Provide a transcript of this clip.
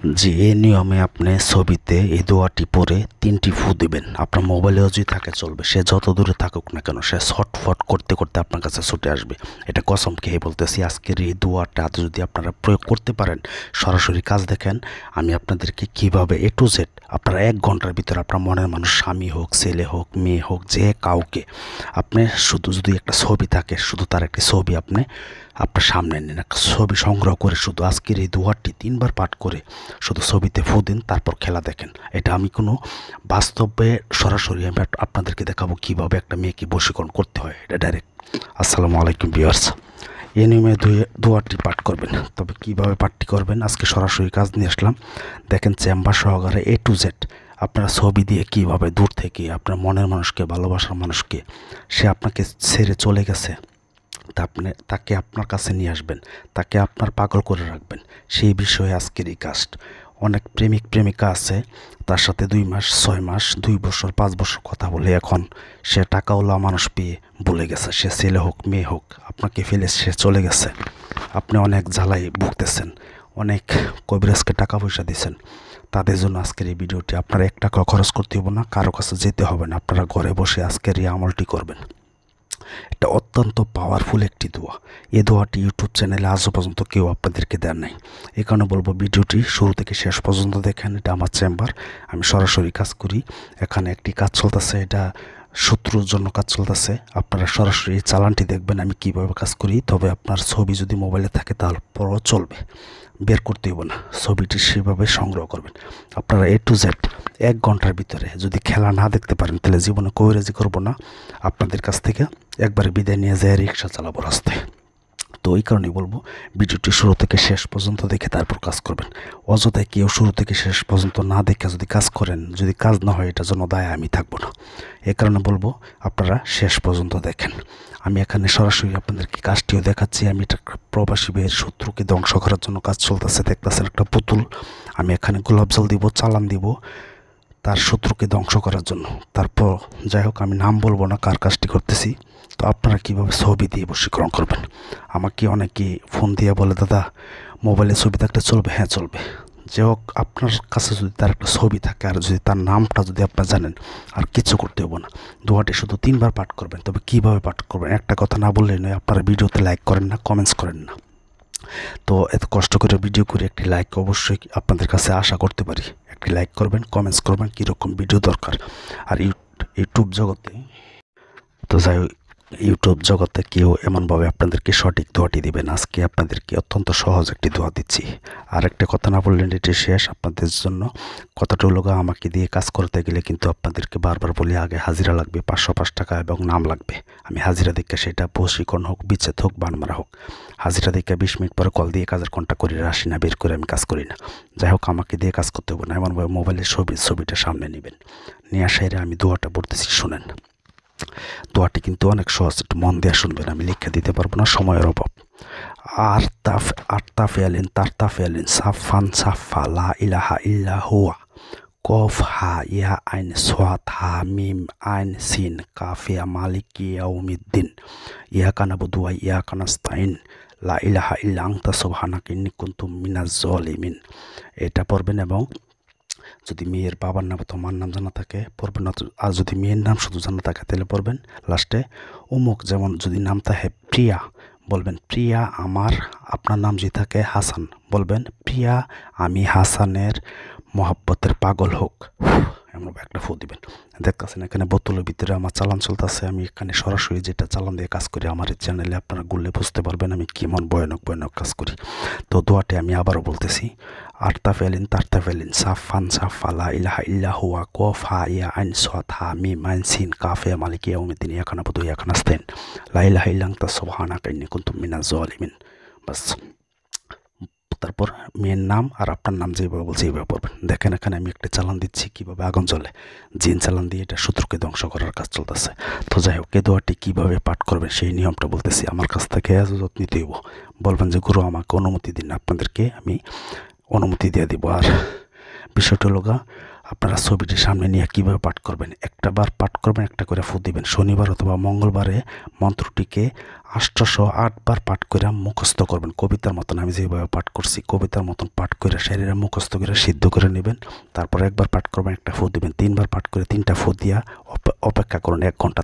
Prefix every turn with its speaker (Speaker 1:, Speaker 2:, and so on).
Speaker 1: জি, এই নিয়মে আপনি ছবিতে এই দোয়াটি পরে 3টি ফু দিবেন। আপনার মোবাইলেও যদি থাকে চলবে, সে যত দূরে থাকুক না কেন, সে ছটফট করতে করতে আপনার কাছে ছুটে আসবে। এটা কসম খেয়ে বলতেছি, আজকের এই দোয়াটা যদি আপনারা প্রয়োগ করতে পারেন, সরাসরি কাজ দেখেন। আমি আপনাদেরকে কিভাবে A to Z আপনারা 1 ঘন্টার ভিতরে আপনার মনের মানুষ, স্বামী হোক, ছেলে হোক, মেয়ে হোক, যে কাউকে আপনি শুধু যদি একটা ছবি থাকে, শুধু তার একটি ছবি আপনি আপনার সামনে নিন, একটা ছবি সংগ্রহ করে শুধু আজকের এই দোয়াটি 3বার পাঠ করে শুধু ছবিতে ফু দিন, তারপর খেলা দেখেন। এটা আমি কোনো বাস্তবে সরাসরি আমি আপনাদেরকে দেখাবো কীভাবে একটা মেয়েকে বশীকরণ করতে হয়, এটা ডাইরেক্ট। আসসালামু আলাইকুম ভিউয়ার্স, এই নিয়মে দোয়াটি পাঠ করবেন। তবে কিভাবে পাঠটি করবেন আজকে সরাসরি কাজ নিয়ে আসলাম। দেখেন, চেম্বার সহকারে A to Z আপনারা ছবি দিয়ে কিভাবে দূর থেকে আপনার মনের মানুষকে, ভালোবাসার মানুষকে, সে আপনাকে ছেড়ে চলে গেছে, তাকে আপনার কাছে নিয়ে আসবেন, তাকে আপনার পাগল করে রাখবেন, সেই বিষয়ে আজকের এই কাজ। অনেক প্রেমিক প্রেমিকা আছে, তার সাথে 2 মাস, 6 মাস, 2 বছর, 5 বছর কথা বলে এখন সে টাকাওয়ালা মানুষ পেয়ে ভুলে গেছে। সে ছেলে হোক, মেয়ে হোক, আপনাকে ফেলে সে চলে গেছে। আপনি অনেক জ্বালায় ভুগতেছেন, অনেক কবিরাজকে টাকা পয়সা দিচ্ছেন। তাদের জন্য আজকের এই ভিডিওটি। আপনারা 1 টাকা খরচ করতে হবে না, কারো কাছে যেতে হবে না, আপনারা ঘরে বসে আজকের এই আমলটি করবেন। এটা অত্যন্ত পাওয়ারফুল একটি দোয়া। এই দোয়াটি ইউটিউব চ্যানেলে আজও পর্যন্ত কেউ আপনাদেরকে দেন নাই। এই কারণে বলবো ভিডিওটি শুরু থেকে শেষ পর্যন্ত দেখেন। এটা আমার চেম্বার, আমি সরাসরি কাজ করি। এখানে একটি কাজ চলতেছে, এটা শত্রুর জন্য কাজ চলতেছে। আপনারা সরাসরি চালানটি দেখবেন আমি কিভাবে কাজ করি। তবে আপনার ছবি যদি মোবাইলে থাকে তাহলে পরও চলবে, বের করতে হবে না, ছবিটি সেভাবে সংগ্রহ করবেন। আপনারা A to Z 1 ঘন্টার ভিতরে যদি খেলা না দেখতে পারেন তাহলে জীবনে কবিরাজি করবো না, আপনাদের কাছ থেকে একবারে বিদায় নিয়ে যায় রিক্সা চালাবো রাস্তায়। তো এই কারণেই বলবো ভিডিওটি শুরু থেকে শেষ পর্যন্ত দেখে তারপর কাজ করবেন। অযথায় কেউ শুরু থেকে শেষ পর্যন্ত না দেখে যদি কাজ করেন, যদি কাজ না হয়, এটার জন্য দায় আমি থাকবো না। এই কারণে বলবো আপনারা শেষ পর্যন্ত দেখেন। আমি এখানে সরাসরি আপনাদেরকে কাজটিও দেখাচ্ছি। আমি এটা প্রবাসী ভাইয়ের শত্রুকে ধ্বংস করার জন্য কাজ চলতেছে, দেখতেছেন একটা পুতুল। আমি এখানে গোলাপ জল দিব, চালান দিব তার শত্রুকে ধ্বংস করার জন্য। তারপর যাই হোক, আমি নাম বলবো না কার কাজটি করতেছি। তো আপনারা কীভাবে ছবি দিয়ে বশীকরণ করবেন। আমাকে অনেকে ফোন দিয়ে বলে, দাদা মোবাইলে ছবি থাকলে চলবে? হ্যাঁ চলবে। যে হোক, আপনার কাছে যদি তার একটা ছবি থাকে আর যদি তার নামটা যদি আপনারা জানেন, আর কিছু করতে হবে না। দোয়াটি শুধু 3বার পাঠ করবেন। তবে কীভাবে পাঠ করবেন একটা কথা না বললেই নয়। আপনারা ভিডিওতে লাইক করেন না, কমেন্টস করেন না। তো এত কষ্ট করে ভিডিও করে একটি লাইক অবশ্যই আপনাদের কাছে আশা করতে পারি। একটি লাইক করবেন, কমেন্টস করবেন কীরকম ভিডিও দরকার। আর ইউটিউব জগতে, তো যাই হোক, ইউটিউব জগতে কেউ এমনভাবে আপনাদেরকে সঠিক দোয়াটি দিবেন। আজকে আপনাদেরকে অত্যন্ত সহজ একটি দোয়া দিচ্ছি। আর একটা কথা না বললেন এটি শেষ আপনাদের জন্য। কথাটা হলো, আমাকে দিয়ে কাজ করতে গেলে কিন্তু আপনাদেরকে বারবার বলি, আগে হাজিরা লাগবে 505 টাকা এবং নাম লাগবে। আমি হাজিরা দেখে, সেটা বশীকরণ হোক, বিচ্ছেদ হোক, বানমারা হোক, হাজিরা দেখে 20 মিনিট পরে কল দিয়ে কাজের কন্ট্যাক্ট করে আসি না, বের করে আমি কাজ করি না। যাই হোক, আমাকে দিয়ে কাজ করতে হবে না। এমনভাবে মোবাইলের ছবিটা সামনে নেবেন, নিয়ে আসাইরে আমি দোয়াটা পড়তেছি, শুনেন। দোয়াটি কিন্তু অনেক সহজ, একটু মন দিয়ে শুনবেন। আমি লিখে দিতে পারবো না, সময়ের অভাব। আরতা ফেয়ালিন তারতা ফেয়ালিন সাফান সাফা লা ইলাহা ইল্লা হুয়া কফ হা ইয়া আইন সোয়াত হা মিম আইন সিন কাফিয়া মালিকি ইয়াউমিদ্দিন ইয়াকা নাবুদু ওয়া ইয়াকা নাস্তাইন লা ইলাহা ইল্লা আনতা সুবহানাকা ইন্নী কুনতু মিনাজ জালিমিন। এটা পড়বেন। এবং যদি মেয়ের বাবার নাম অথবা মার নাম জানা থাকে পড়বেন, আর যদি মেয়ের নাম শুধু জানা থাকে তাহলে পড়বেন লাস্টে অমুক। যেমন যদি নাম থাকে প্রিয়া, বলবেন প্রিয়া আমার। আপনার নাম যদি থাকে হাসান, বলবেন প্রিয়া আমি হাসানের মহাব্বতের পাগল হোক। এমন একটা ফু দিবেন। দেখতেছেন এখানে বোতলের ভিতরে আমার চালান চলতেছে। আমি এখানে সরাসরি যেটা চালান দিয়ে কাজ করি, আমার এই চ্যানেলে আপনারা গুললে বুঝতে পারবেন আমি কেমন ভয়ানক কাজ করি। তো দোয়াটি আমি আবারও বলতেছি, আরতা ফেলিন তারতা ফেলিন সাফান সাফা লা ইলাহা ইল্লা হুয়া কফ হা ইয়া আইন সাদ হা মিম আইন সিন কাফ ইয়া মালিক ইয়াউমিদ্দিন ইয়াকা নাবুদু ওয়া ইয়াকা নাস্তাইন লা ইলাহা ইল্লা আনতা সুবহানাকা ইন্নী কুনতু মিনাজ জালিমিন। বাস। তারপর মেয়ের নাম আর আপনার নাম যেভাবে বলছে এইভাবে পড়বেন। দেখেন এখানে আমি একটা চালান দিচ্ছি কীভাবে আগুন জ্বলে, জিন চালান দিয়ে এটা শত্রুকে ধ্বংস করার কাজ চলতেছে। তো যাই হোক, এই দোয়াটি কীভাবে পাঠ করবেন সেই নিয়মটা বলতেছি। আমার কাছ থেকে ইজাজত নিতে হইব, বলবেন যে গুরু আমাকে অনুমতি দিন, আপনাদেরকে আমি অনুমতি দিয়ে দিব। আর বিষয়টা হলো, আপনারা ছবিটি সামনে নিয়ে কীভাবে পাঠ করবেন, একটা বার পাঠ করবেন, একটা করে ফু দিবেন। শনিবার অথবা মঙ্গলবারে মন্ত্রটিকে 808 বার পাঠ করে মুখস্থ করবেন কবিতার মতন। আমি যেভাবে পাঠ করছি কবিতার মতন পাঠ করে শরীরে মুখস্থ করে সিদ্ধ করে নেবেন। তারপর একবার পাঠ করবেন, একটা ফু দিবেন। 3 বার পাঠ করে 3টা ফু দিয়া অপেক্ষা করুন 1 ঘন্টা।